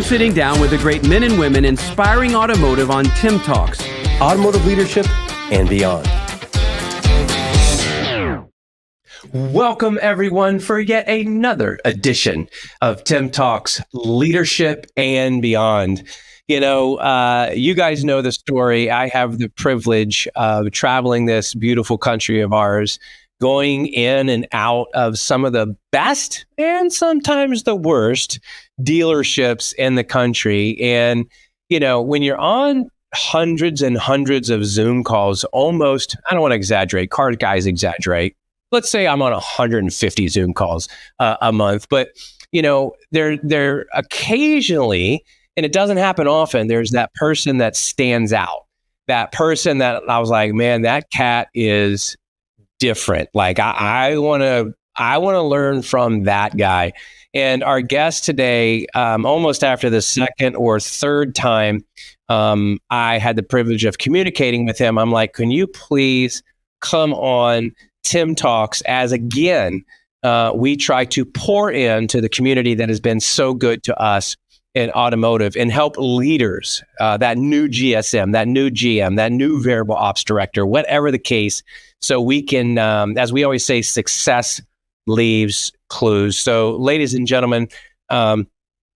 I'm sitting down with the great men and women inspiring automotive on TimTalks. Automotive leadership and beyond. Welcome, everyone, for yet another edition of TimTalks Leadership and Beyond. You know, you guys know the story. I have the privilege of traveling this beautiful country of ours, going in and out of some of the best and sometimes the worst dealerships in the country. And, you know, when you're on hundreds and hundreds of Zoom calls, almost, I don't want to exaggerate, car guys exaggerate. Let's say I'm on 150 Zoom calls a month, but, you know, there occasionally, and it doesn't happen often, there's that person that stands out, that person that I was like, man, that cat is different. Like I want to learn from that guy. And our guest today, almost after the second or third time, I had the privilege of communicating with him. I'm like, can you please come on TimTalks, as again, we try to pour into the community that has been so good to us in automotive and help leaders, that new GSM, that new GM, that new variable ops director, whatever the case, so we can, as we always say, success leaves clues. So, ladies and gentlemen,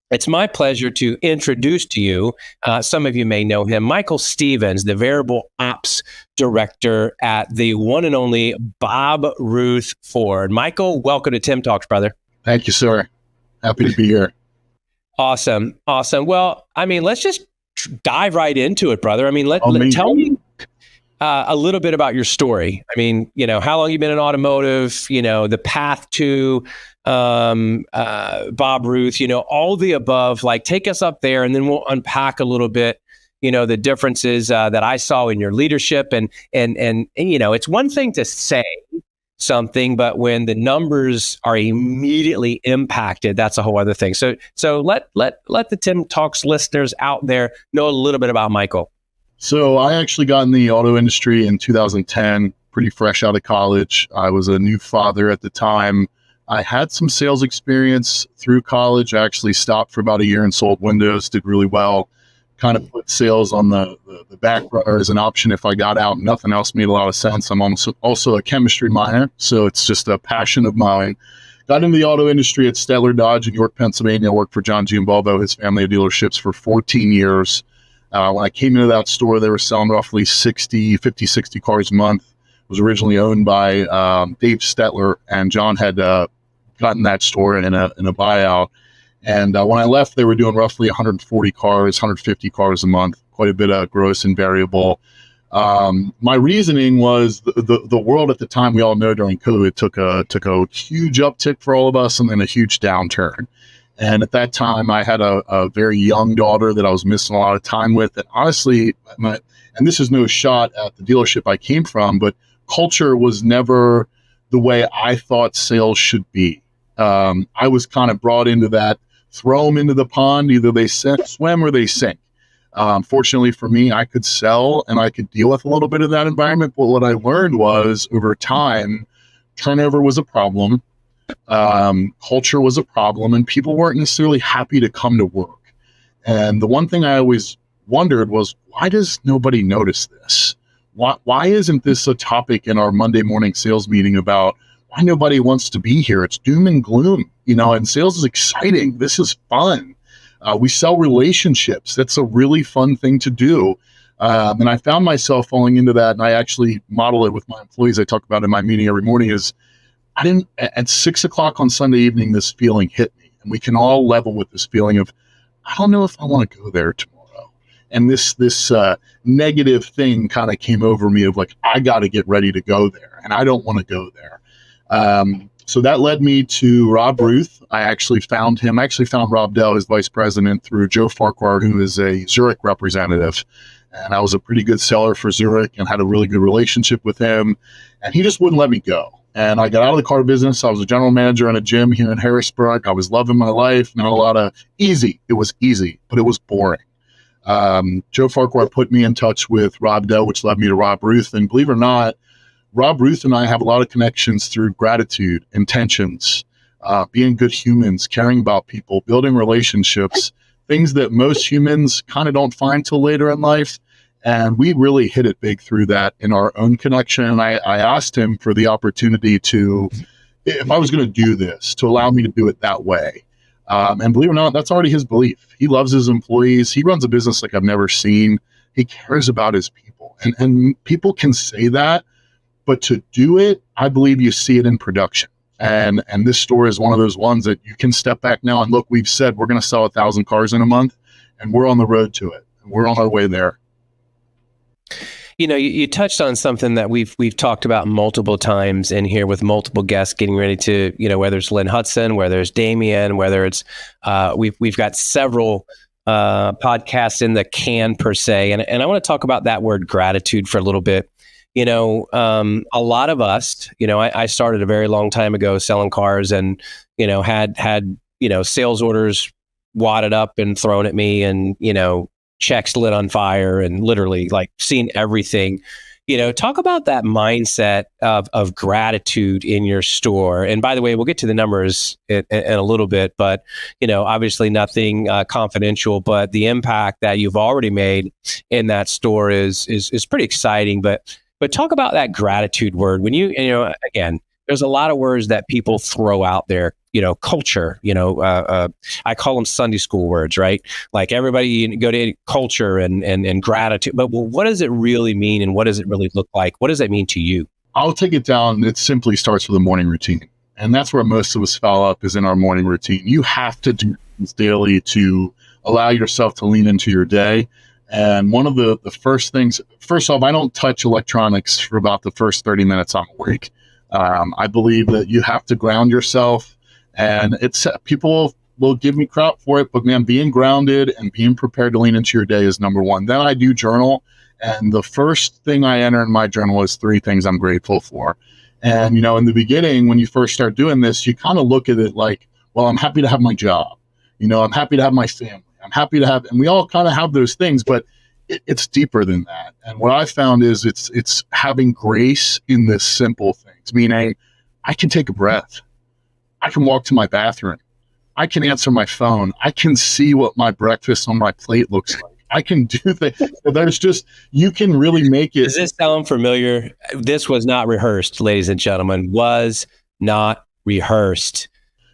it's my pleasure to introduce to you, some of you may know him, Michael Stevens, the variable ops director at the one and only Bob Ruth Ford. Michael, welcome to TimTalks, brother. Thank you, sir. Happy to be here. Awesome. Well, I mean, let's just dive right into it, brother. I mean, tell me a little bit about your story. I mean, you know, how long you've been in automotive, you know, the path to Bob Ruth, you know, all the above. Like, take us up there, and then we'll unpack a little bit, you know, the differences that I saw in your leadership. And you know, it's one thing to say something, but when the numbers are immediately impacted, that's a whole other thing. So let the TimTalks listeners out there know a little bit about Michael. So I actually got in the auto industry in 2010, pretty fresh out of college. I was a new father at the time. I had some sales experience through college. I actually stopped for about a year and sold windows, did really well. Kind of put sales on the back burner as an option if I got out. Nothing else made a lot of sense. I'm also a chemistry minor, so it's just a passion of mine. Got into the auto industry at Stettler Dodge in York, Pennsylvania. I worked for John Giambalvo, his family of dealerships, for 14 years. When I came into that store, they were selling roughly 60 cars a month. It was originally owned by Dave Stettler, and John had gotten that store in a buyout. And when I left, they were doing roughly 140 cars, 150 cars a month, quite a bit of gross and variable. My reasoning was the world at the time, we all know during COVID, took a huge uptick for all of us and then a huge downturn. And at that time, I had a very young daughter that I was missing a lot of time with. And honestly, and this is no shot at the dealership I came from, but culture was never the way I thought sales should be. I was kind of brought into that, throw them into the pond, either they swim or they sink. Fortunately for me, I could sell and I could deal with a little bit of that environment. But what I learned was, over time, turnover was a problem. Culture was a problem, and people weren't necessarily happy to come to work. And the one thing I always wondered was, why does nobody notice this? Why isn't this a topic in our Monday morning sales meeting about why nobody wants to be here? It's doom and gloom, you know, and sales is exciting. This is fun. We sell relationships. That's a really fun thing to do. And I found myself falling into that, and I actually model it with my employees. I talk about it in my meeting every morning is, at 6 o'clock on Sunday evening, this feeling hit me, and we can all level with this feeling of, I don't know if I want to go there tomorrow. And this negative thing kind of came over me of like, I got to get ready to go there, and I don't want to go there. So that led me to Rob Ruth. I actually found Rob Dell, his vice president, through Joe Farquhar, who is a Zurich representative. And I was a pretty good seller for Zurich and had a really good relationship with him. And he just wouldn't let me go. And I got out of the car business. I was a general manager in a gym here in Harrisburg. I was loving my life. Not a lot of easy. It was easy, but it was boring. Joe Farquhar put me in touch with Rob Dell, which led me to Rob Ruth. And believe it or not, Rob Ruth and I have a lot of connections through gratitude, intentions, being good humans, caring about people, building relationships things that most humans kind of don't find till later in life. And we really hit it big through that in our own connection. And I asked him for the opportunity to, if I was going to do this, to allow me to do it that way. And believe it or not, that's already his belief. He loves his employees. He runs a business like I've never seen. He cares about his people. And people can say that, but to do it, I believe you see it in production. And this store is one of those ones that you can step back now and look, we've said we're going to sell 1,000 cars in a month, and we're on the road to it. And we're on our way there. You touched on something that we've talked about multiple times in here with multiple guests getting ready to, whether it's Lynn Hudson, whether it's Damien, whether it's we've got several podcasts in the can per se. And I want to talk about that word gratitude for a little bit. A lot of us, I started a very long time ago selling cars and, had sales orders wadded up and thrown at me and, checks lit on fire and literally like seeing everything. Talk about that mindset of gratitude in your store. And by the way, we'll get to the numbers in a little bit, but obviously nothing confidential. But the impact that you've already made in that store is pretty exciting. But talk about that gratitude word. When again, there's a lot of words that people throw out there. Culture. I call them Sunday school words, right? Like everybody go to culture and gratitude. But what does it really mean, and what does it really look like? What does that mean to you? I'll take it down. It simply starts with a morning routine, and that's where most of us foul up is in our morning routine. You have to do things daily to allow yourself to lean into your day. And one of the first things, first off, I don't touch electronics for about the first 30 minutes I'm awake. I believe that you have to ground yourself. And people will give me crap for it, but man, being grounded and being prepared to lean into your day is number one. Then I do journal, and the first thing I enter in my journal is 3 things I'm grateful for. And, in the beginning, when you first start doing this, you kind of look at it like, well, I'm happy to have my job. I'm happy to have my family. I'm happy to have, and we all kind of have those things, but it's deeper than that. And what I found is it's having grace in the simple things, meaning I can take a breath. I can walk to my bathroom. I can answer my phone. I can see what my breakfast on my plate looks like. I can do things. There's just, you can really make it. Does this sound familiar? This was not rehearsed, ladies and gentlemen. Was not rehearsed.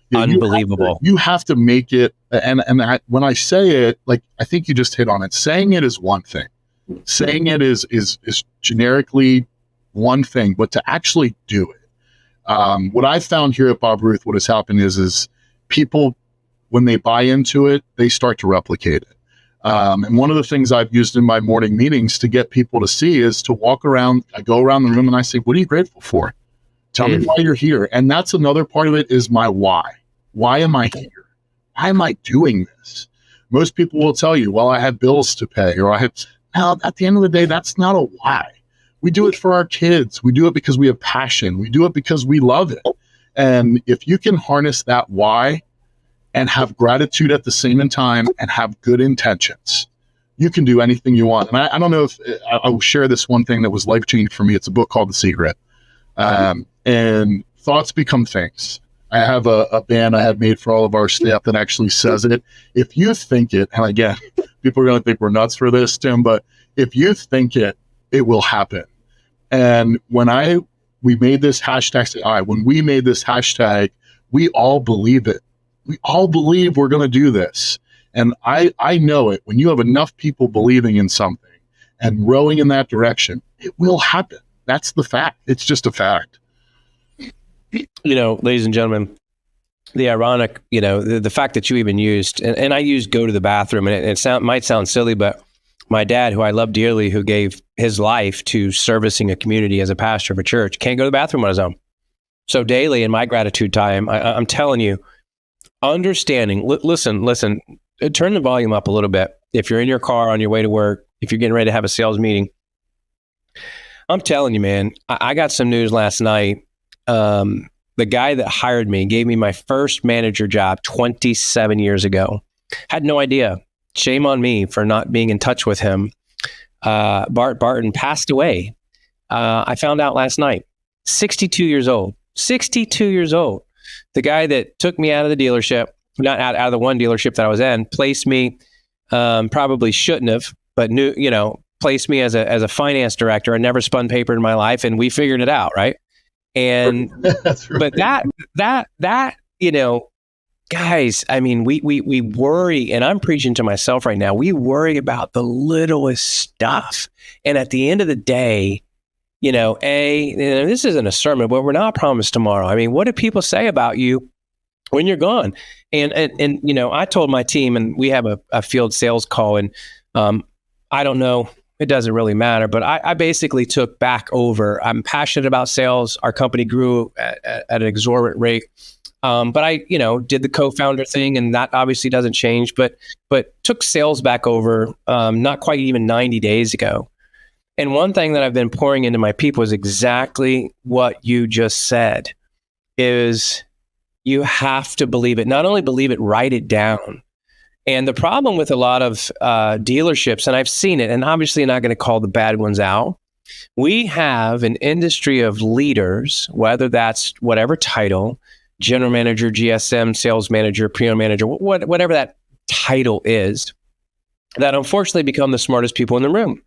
Yeah, Unbelievable. You have to make it. And when I say it, like, I think you just hit on it. Saying it is one thing. Saying it is generically one thing, but to actually do it. What I found here at Bob Ruth, what has happened is people, when they buy into it, they start to replicate it. And one of the things I've used in my morning meetings to get people to see is to walk around. I go around the room and I say, what are you grateful for? Tell me why you're here. And that's another part of it is my why. Why am I here? Why am I doing this? Most people will tell you, well, I have bills to pay, or now at the end of the day, that's not a why. We do it for our kids. We do it because we have passion. We do it because we love it. And if you can harness that why and have gratitude at the same time and have good intentions, you can do anything you want. And I don't know if I will share this one thing that was life-changing for me. It's a book called The Secret. And thoughts become things. I have a band I had made for all of our staff that actually says it. If you think it, and again, people are going to think we're nuts for this, Tim, but if you think it, it will happen. And when we made this hashtag, when we made this hashtag, we all believe it. We all believe we're going to do this. And I know it. When you have enough people believing in something and rowing in that direction, it will happen. That's the fact. It's just a fact. Ladies and gentlemen, the ironic, the fact that you even used, and I used go to the bathroom, and it might sound silly, but my dad, who I love dearly, who gave his life to servicing a community as a pastor of a church, can't go to the bathroom on his own. So daily in my gratitude time, I'm telling you, understanding, listen, turn the volume up a little bit. If you're in your car on your way to work, if you're getting ready to have a sales meeting, I'm telling you, man, I got some news last night. The guy that hired me gave me my first manager job 27 years ago. Had no idea. Shame on me for not being in touch with him. Bart Barton passed away. I found out last night. 62 years old. 62 years old. The guy that took me out of the dealership, not out of the one dealership that I was in, placed me, probably shouldn't have, but placed me as a finance director. I never spun paper in my life, and we figured it out, right? And That's right. but that guys, I mean, we worry, and I'm preaching to myself right now. We worry about the littlest stuff, and at the end of the day, this isn't a sermon, but we're not promised tomorrow. I mean, what do people say about you when you're gone? And I told my team, and we have a field sales call, and I don't know, it doesn't really matter, but I basically took back over. I'm passionate about sales. Our company grew at an exorbitant rate. But I, did the co-founder thing, and that obviously doesn't change, but took sales back over not quite even 90 days ago. And one thing that I've been pouring into my people is exactly what you just said, is you have to believe it. Not only believe it, write it down. And the problem with a lot of dealerships, and I've seen it, and obviously I'm not going to call the bad ones out, we have an industry of leaders, whether that's whatever title, general manager, GSM, sales manager, pre-owned manager, whatever that title is, that unfortunately become the smartest people in the room.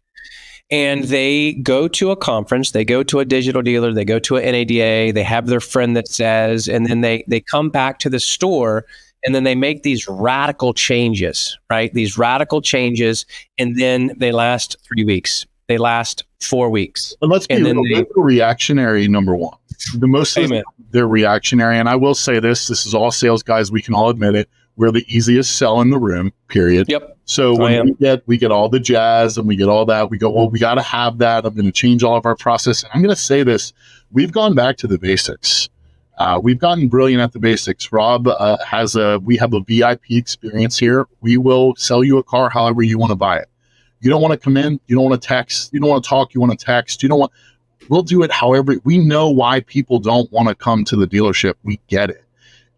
And they go to a conference, they go to a digital dealer, they go to an NADA, they have their friend that says, and then they come back to the store, and then they make these radical changes, right? These radical changes, and then they last 3 weeks. They last 4 weeks. But let's be real, reactionary, number one. The most of they're reactionary. And I will say this is all sales guys. We can all admit it. We're the easiest sell in the room, period. Yep. So when we get all the jazz and we get all that, we go, well, we got to have that. I'm going to change all of our process. And I'm going to say this. We've gone back to the basics. We've gotten brilliant at the basics. Rob we have a VIP experience here. We will sell you a car however you want to buy it. You don't want to come in. You don't want to text. You don't want to talk. You want to text. We'll do it however. We know why people don't want to come to the dealership. We get it.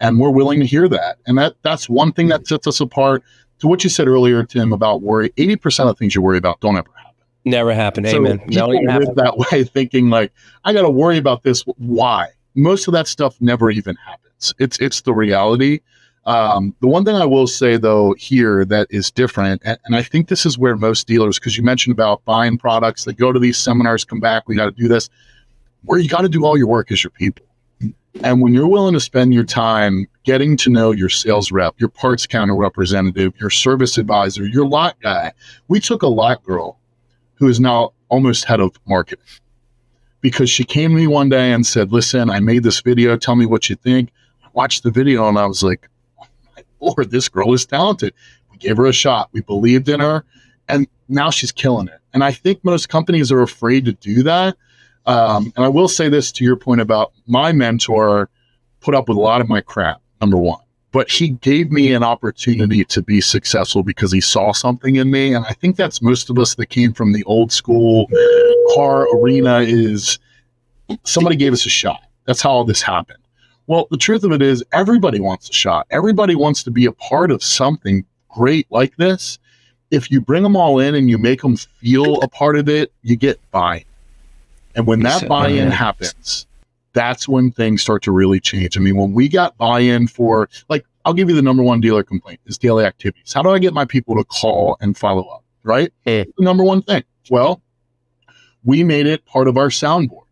And we're willing to hear that. And that's one thing that sets us apart. To what you said earlier, Tim, about worry, 80% of things you worry about don't ever happen. Never happen. So Amen. People live that way, thinking like, I got to worry about this. Why? Most of that stuff never even happens. It's the reality. The one thing I will say, though, here that is different, and I think this is where most dealers, because you mentioned about buying products, they go to these seminars, come back, we got to do this. Where you got to do all your work is your people. And when you're willing to spend your time getting to know your sales rep, your parts counter representative, your service advisor, your lot guy, we took a lot girl who is now almost head of marketing, because she came to me one day and said, listen, I made this video. Tell me what you think. I watched the video and I was like, oh my Lord, this girl is talented. We gave her a shot. We believed in her. And now she's killing it. And I think most companies are afraid to do that. And I will say this to your point about my mentor put up with a lot of my crap, number one. But he gave me an opportunity to be successful because he saw something in me. And I think that's most of us that came from the old school car arena is somebody gave us a shot. That's how all this happened. Well, the truth of it is everybody wants a shot. Everybody wants to be a part of something great like this. If you bring them all in and you make them feel a part of it, you get buy-in. And when that buy-in happens, that's when things start to really change. I mean, when we got buy-in for, like, I'll give you the number one dealer complaint is daily activities. How do I get my people to call and follow up, right? The number one thing. Well, we made it part of our soundboard.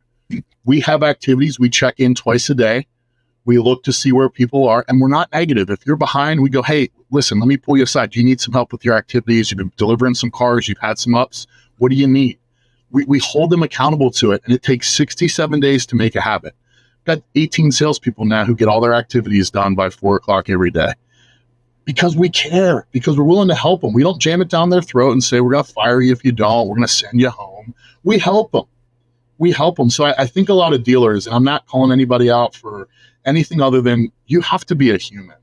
We have activities. We check in twice a day. We look to see where people are, and we're not negative. If you're behind, we go, hey, listen, let me pull you aside. Do you need some help with your activities? You've been delivering some cars. You've had some ups. What do you need? We hold them accountable to it, and it takes 67 days to make a habit. Got 18 salespeople now who get all their activities done by 4 o'clock every day because we care, because we're willing to help them. We don't jam it down their throat and say, we're going to fire you if you don't. We're going to send you home. We help them. We help them. So I think a lot of dealers, and I'm not calling anybody out for anything other than you have to be a human.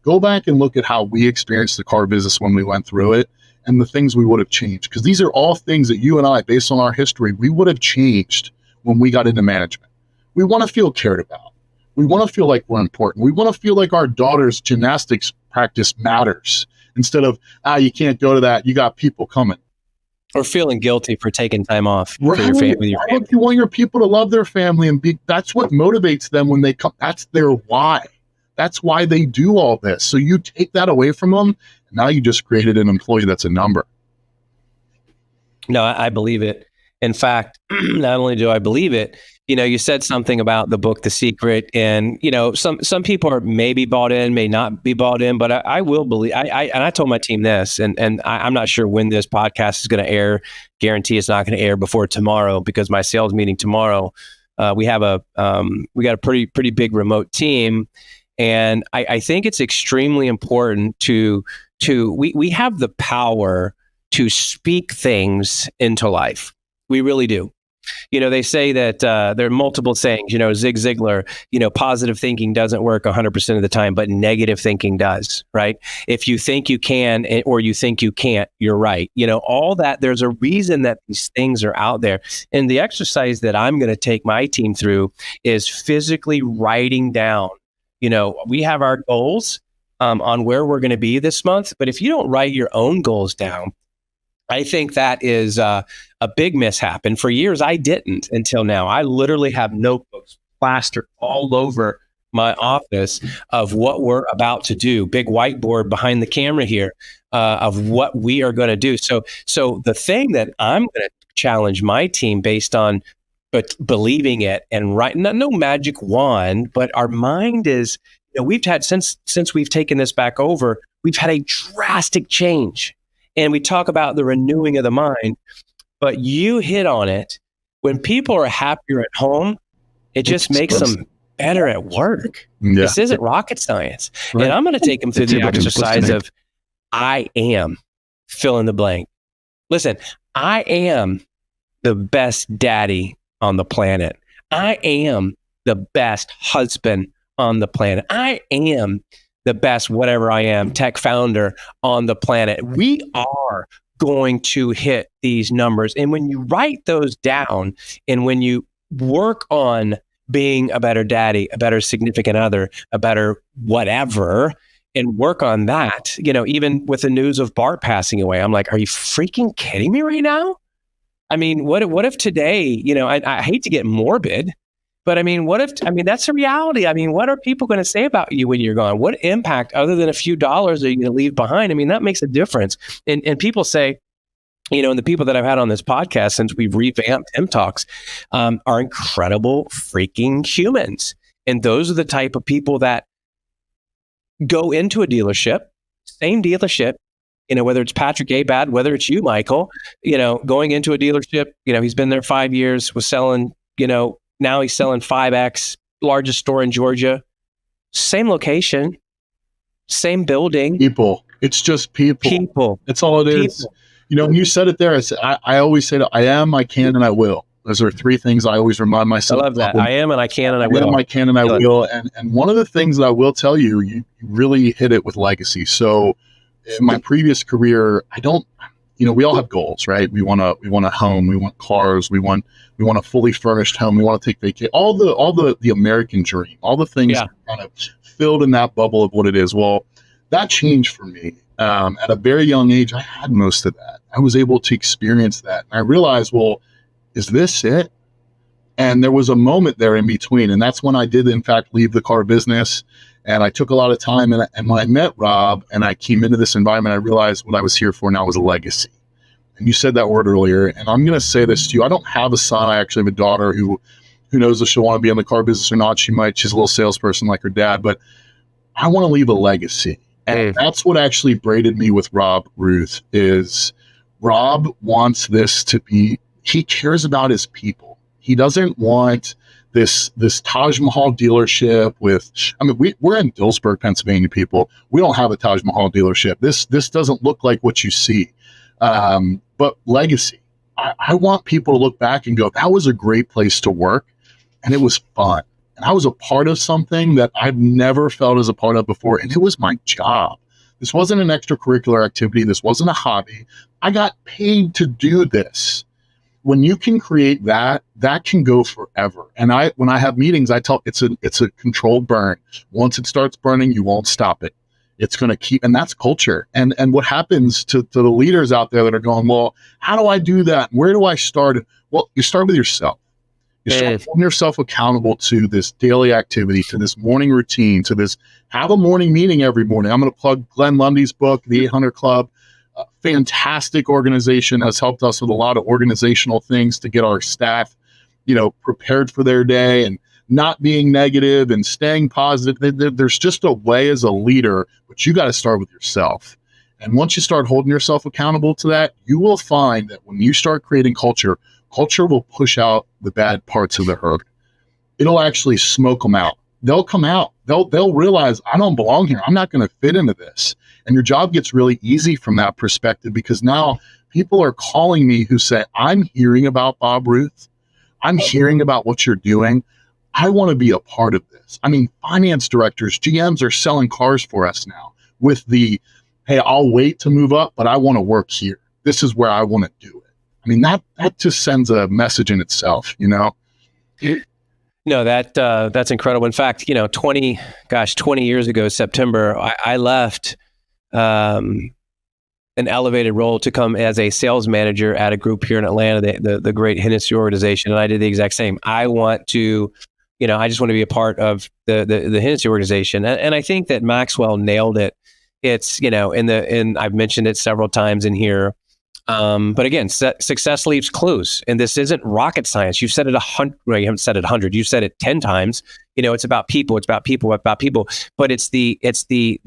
Go back and look at how we experienced the car business when we went through it and the things we would have changed. Because these are all things that you and I, based on our history, we would have changed when we got into management. We want to feel cared about. We want to feel like we're important. We want to feel like our daughter's gymnastics practice matters instead of, you can't go to that. You got people coming. Or feeling guilty for taking time off right. for your family. You want your people to love their family and be, that's what motivates them when they come. That's their why. That's why they do all this. So you take that away from them. Now you just created an employee that's a number. No, I believe it. In fact, not only do I believe it, you said something about the book, The Secret, and some people are maybe bought in, may not be bought in, but I will believe. I told my team this, and I'm not sure when this podcast is going to air. Guarantee it's not going to air before tomorrow, because my sales meeting tomorrow, we got a pretty big remote team, and I think it's extremely important we have the power to speak things into life. We really do. They say that there are multiple sayings. Zig Ziglar, positive thinking doesn't work 100% of the time, but negative thinking does, right? If you think you can or you think you can't, you're right. All that, there's a reason that these things are out there. And the exercise that I'm going to take my team through is physically writing down. We have our goals on where we're going to be this month, but if you don't write your own goals down, I think that is a big mishap. And for years, I didn't until now. I literally have notebooks plastered all over my office of what we're about to do. Big whiteboard behind the camera here of what we are going to do. So the thing that I'm going to challenge my team based on believing it and no magic wand, but our mind is, we've had since we've taken this back over, we've had a drastic change. And we talk about the renewing of the mind, but you hit on it. When people are happier at home, it just makes them better at work. Yeah. This isn't rocket science. Right. And I'm going to take them through the exercise of, I am fill in the blank. Listen, I am the best daddy on the planet. I am the best husband on the planet. I am the best, whatever I am, tech founder on the planet. We are going to hit these numbers. And when you write those down and when you work on being a better daddy, a better significant other, a better whatever, and work on that, even with the news of Bart passing away, I'm like, are you freaking kidding me right now? I mean, what if today, I hate to get morbid, but that's a reality. What are people going to say about you when you're gone? What impact, other than a few dollars, are you going to leave behind? That makes a difference. And people say, and the people that I've had on this podcast since we've revamped TimTalks are incredible freaking humans. And those are the type of people that go into a dealership, same dealership, whether it's Patrick Abad, whether it's you, Michael, going into a dealership, he's been there 5 years, was selling, now he's selling 5X, largest store in Georgia. Same location, same building. People. It's just people. People. That's all it is. When you said it there, I always say that I am, I can, and I will. Those are three things I always remind myself. I love that. I am, and I can, and I will. I am, I can, and I will. And one of the things that I will tell you, you really hit it with legacy. So in my previous career, we all have goals, right? We want a home, we want cars, we want a fully furnished home, we want to take vacation, all the American dream, all the things kind of filled in that bubble of what it is. Well, that changed for me. At a very young age, I had most of that. I was able to experience that. And I realized, well, is this it? And there was a moment there in between. And that's when I did, in fact, leave the car business. And I took a lot of time. And when I met Rob and I came into this environment, I realized what I was here for now was a legacy. And you said that word earlier. And I'm going to say this to you. I don't have a son. I actually have a daughter who knows if she'll want to be in the car business or not. She's a little salesperson like her dad. But I want to leave a legacy. And that's what actually braided me with Rob Ruth is Rob wants this to be, he cares about his people. He doesn't want this Taj Mahal dealership with, we're in Dillsburg, Pennsylvania, people. We don't have a Taj Mahal dealership. This doesn't look like what you see. But legacy. I want people to look back and go, that was a great place to work. And it was fun. And I was a part of something that I've never felt as a part of before. And it was my job. This wasn't an extracurricular activity. This wasn't a hobby. I got paid to do this. When you can create that, that can go forever. And when I have meetings, I tell it's a controlled burn. Once it starts burning, you won't stop it. It's going to keep, and that's culture. And what happens to the leaders out there that are going, well, how do I do that? Where do I start? Well, you start with yourself. You start holding yourself accountable to this daily activity, to this morning routine, to this, have a morning meeting every morning. I'm going to plug Glenn Lundy's book, The 800 Club. Fantastic organization, has helped us with a lot of organizational things to get our staff, prepared for their day and not being negative and staying positive. There's just a way as a leader, but you got to start with yourself. And once you start holding yourself accountable to that, you will find that when you start creating culture will push out the bad parts of the herd. It'll actually smoke them out. They'll come out. They'll realize, I don't belong here. I'm not going to fit into this. And your job gets really easy from that perspective, because now people are calling me who say, I'm hearing about Bob Ruth. I'm hearing about what you're doing. I want to be a part of this. I mean, finance directors, GMs are selling cars for us now with the, hey, I'll wait to move up, but I want to work here. This is where I want to do it. I mean, that just sends a message in itself, No, that's incredible. In fact, 20 years ago, September, I left an elevated role to come as a sales manager at a group here in Atlanta, the great Hennessy organization. And I did the exact same. I want to, I just want to be a part of the Hennessy organization. And I think that Maxwell nailed it. It's, and I've mentioned it several times in here. But again, success leaves clues, and this isn't rocket science. You've said it 100. Well, you haven't said it 100. You've said it 10 times. It's about people. It's about people. About people. But it's the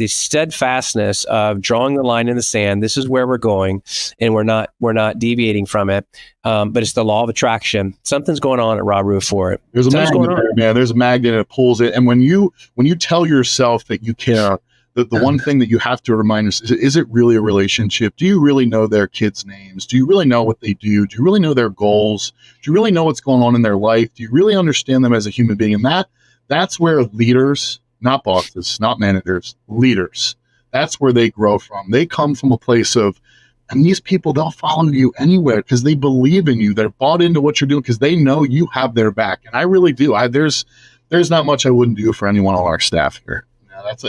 steadfastness of drawing the line in the sand. This is where we're going, and we're not deviating from it. But it's the law of attraction. Something's going on at Bob Ruth Ford. There's a magnet there, man. There's a magnet that pulls it. And when you tell yourself that you care, the one thing that you have to remind yourself is it really a relationship? Do you really know their kids' names? Do you really know what they do? Do you really know their goals? Do you really know what's going on in their life? Do you really understand them as a human being? And that's where leaders, not bosses, not managers, leaders, that's where they grow from. They come from a place of, and these people, they'll follow you anywhere because they believe in you. They're bought into what you're doing because they know you have their back. And I really do. There's not much I wouldn't do for anyone on our staff here.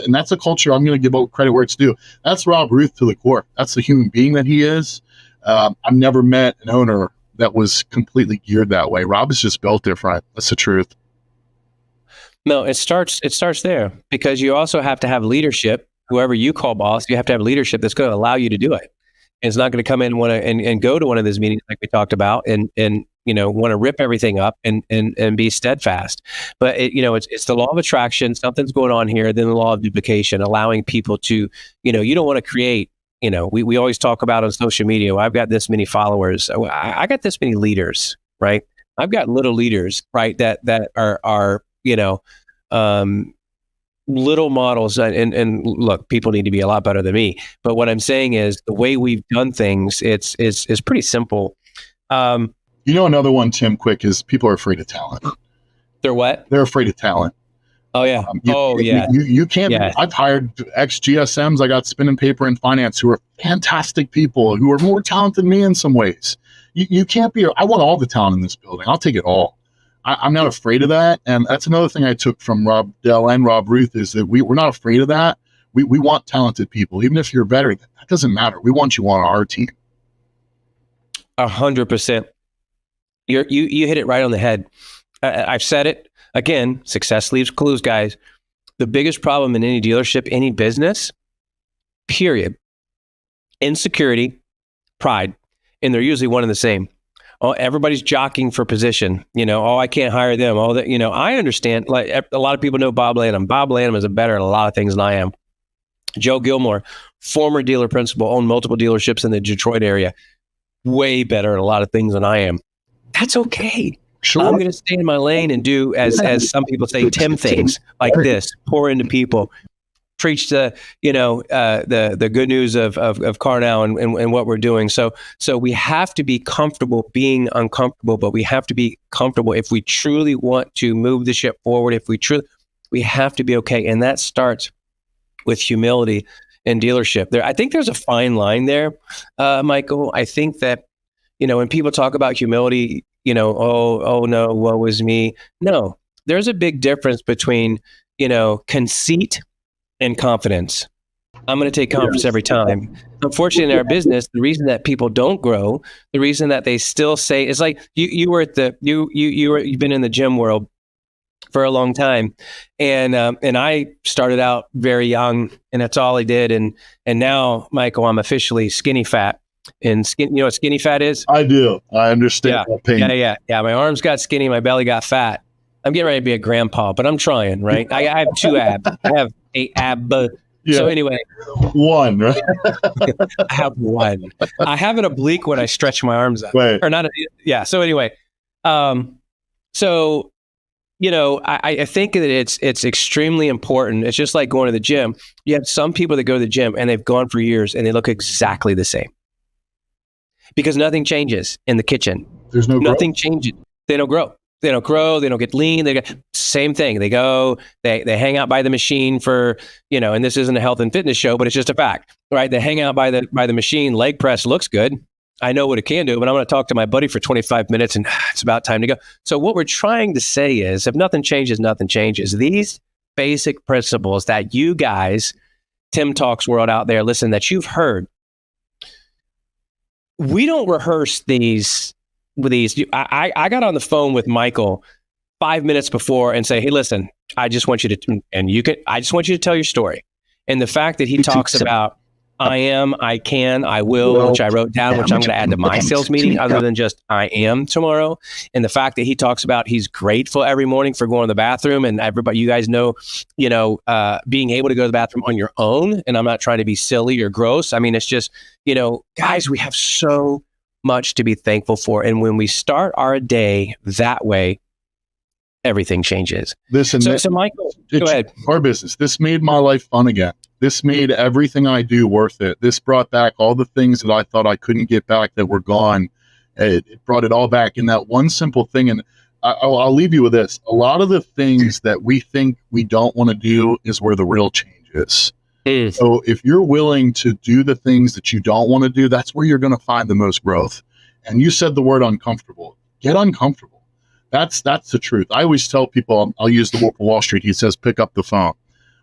That's a culture I'm going to give credit where it's due. That's Bob Ruth to the core. That's the human being that he is. I've never met an owner that was completely geared that way. Rob is just built different. That's the truth. No, it starts there, because you also have to have leadership. Whoever you call boss, you have to have leadership that's going to allow you to do it. And it's not going to come in and go to one of those meetings like we talked about and want to rip everything up and be steadfast. But it's the law of attraction. Something's going on here. Then the law of duplication, allowing people to, you don't want to create, we always talk about on social media, well, I've got this many followers. I got this many leaders, right? I've got little leaders, right? That are little models. And look, people need to be a lot better than me. But what I'm saying is the way we've done things, it's pretty simple. Another one, Tim, quick, is people are afraid of talent. They're what? They're afraid of talent. Oh, yeah. You can't. Yeah. I've hired ex-GSMs. I got spin and paper and finance who are fantastic people who are more talented than me in some ways. You can't be. I want all the talent in this building. I'll take it all. I'm not afraid of that. And that's another thing I took from Rob Dell and Bob Ruth is that we're not afraid of that. We want talented people. Even if you're better, that doesn't matter. We want you on our team. 100%. You hit it right on the head. I've said it again. Success leaves clues, guys. The biggest problem in any dealership, any business, period, insecurity, pride, and they're usually one and the same. Oh, everybody's jockeying for position. I can't hire them. All that. I understand. Like a lot of people know Bob Lanham. Bob Lanham is better at a lot of things than I am. Joe Gilmore, former dealer principal, owned multiple dealerships in the Detroit area, way better at a lot of things than I am. That's okay. Sure. I'm going to stay in my lane and do, as some people say, Tim things like this, pour into people, preach the good news of car now and what we're doing. So we have to be comfortable being uncomfortable, but we have to be comfortable if we truly want to move the ship forward. We have to be okay. And that starts with humility in dealership. I think there's a fine line there, Michael. I think that, when people talk about humility, oh no, woe is me. No, there's a big difference between, conceit and confidence. I'm going to take conference every time. Unfortunately, in our business, the reason that people don't grow, the reason that they still say, it's like you were at you've been in the gym world for a long time, and I started out very young, and that's all I did, and now, Michael, I'm officially skinny fat. And skin, you know what skinny fat is? I do. I understand that pain. Yeah. My arms got skinny, my belly got fat. I'm getting ready to be a grandpa, but I'm trying, right? I have 2 abs. I have 8 ab. So anyway, one, right? I have 1. I have an oblique when I stretch my arms up, Right. or not. Yeah. So anyway, so I think that it's extremely important. It's just like going to the gym. You have some people that go to the gym and they've gone for years and they look exactly the same because nothing changes in the kitchen. There's no nothing changes. They don't grow. They don't grow. They don't get lean. They get same thing. They go. They hang out by the machine for And this isn't a health and fitness show, but it's just a fact, right? They hang out by the machine. Leg press looks good. I know what it can do, but I'm going to talk to my buddy for 25 minutes, and it's about time to go. So what we're trying to say is, if nothing changes, nothing changes. These basic principles that you guys, TimTalks world out there, listen, that you've heard. We don't rehearse these. With these, I got on the phone with Michael 5 minutes before and say, "Hey, listen, I just want you to, I just want you to tell your story." And the fact that he talks about, I am, I can, I will, which I wrote down, which I'm going to add to my sales meeting, other than just I am tomorrow. And the fact that he talks about he's grateful every morning for going to the bathroom, and everybody, you guys know, being able to go to the bathroom on your own. And I'm not trying to be silly or gross. I mean, it's just, guys, we have so much to be thankful for. And when we start our day that way, everything changes. So Michael, go ahead. Our business. This made my life fun again. This made everything I do worth it. This brought back all the things that I thought I couldn't get back that were gone. It brought it all back in that one simple thing. And I'll leave you with this. A lot of the things that we think we don't want to do is where the real change is. So if you're willing to do the things that you don't want to do, that's where you're going to find the most growth. And you said the word uncomfortable. Get uncomfortable. That's the truth. I always tell people, I'll use the Wolf of Wall Street. He says, pick up the phone.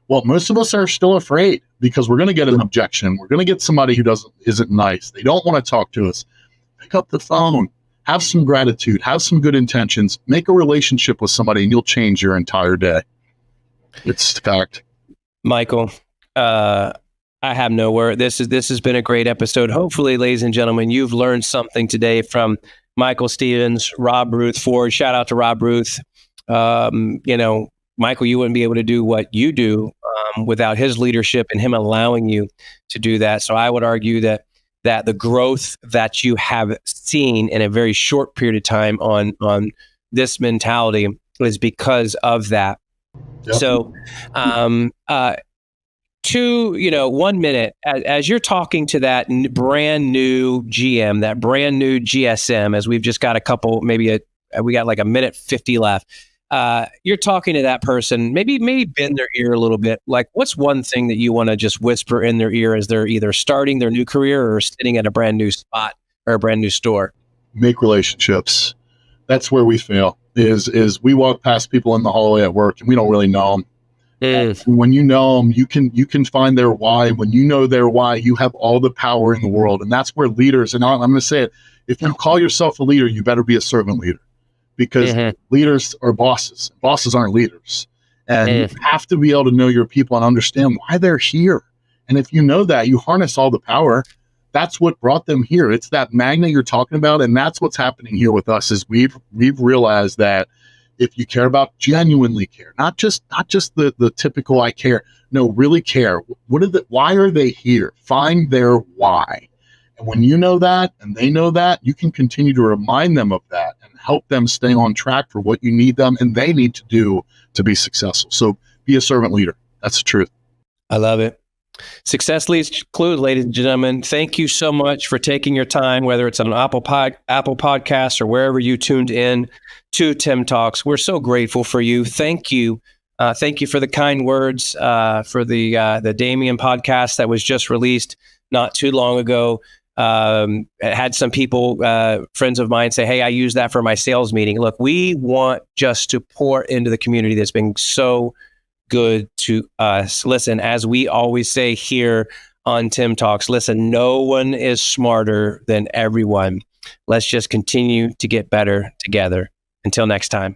Well, most of us are still afraid because we're going to get an objection. We're going to get somebody who isn't nice. They don't want to talk to us. Pick up the phone. Have some gratitude. Have some good intentions. Make a relationship with somebody, and you'll change your entire day. It's fact. Michael, I have no word. This has been a great episode. Hopefully, ladies and gentlemen, you've learned something today from Michael Stevens, Bob Ruth Ford. Shout out to Bob Ruth. Michael, you wouldn't be able to do what you do without his leadership and him allowing you to do that. So I would argue that the growth that you have seen in a very short period of time on this mentality is because of that. Yep. So, 1 minute, as you're talking to that brand new GM, that brand new GSM, as we've just got we got like a minute 50 left. You're talking to that person, maybe bend their ear a little bit. Like, what's one thing that you want to just whisper in their ear as they're either starting their new career or sitting at a brand new spot or a brand new store? Make relationships. That's where we fail. Is we walk past people in the hallway at work and we don't really know them. When you know them, you can find their why. When you know their why, you have all the power in the world. And that's where leaders, and I'm going to say it, if you call yourself a leader, you better be a servant leader, because leaders are bosses. Bosses aren't leaders. And you have to be able to know your people and understand why they're here. And if you know that, you harness all the power. That's what brought them here. It's that magnet you're talking about. And that's what's happening here with us, is we've realized that if you care about, genuinely care, not just the typical I care, no, really care. Why are they here? Find their why. And when you know that and they know that, you can continue to remind them of that and help them stay on track for what you need them and they need to do to be successful. So be a servant leader. That's the truth. I love it. Success leads clues, ladies and gentlemen. Thank you so much for taking your time, whether it's on an Apple Podcast or wherever you tuned in to TimTalks. We're so grateful for you. Thank you. Thank you for the kind words for the Damien podcast that was just released not too long ago. I had some people, friends of mine, say, "Hey, I use that for my sales meeting." Look, we want just to pour into the community that's been so good to us. Listen, as we always say here on Tim Talks, listen, no one is smarter than everyone. Let's just continue to get better together. Until next time.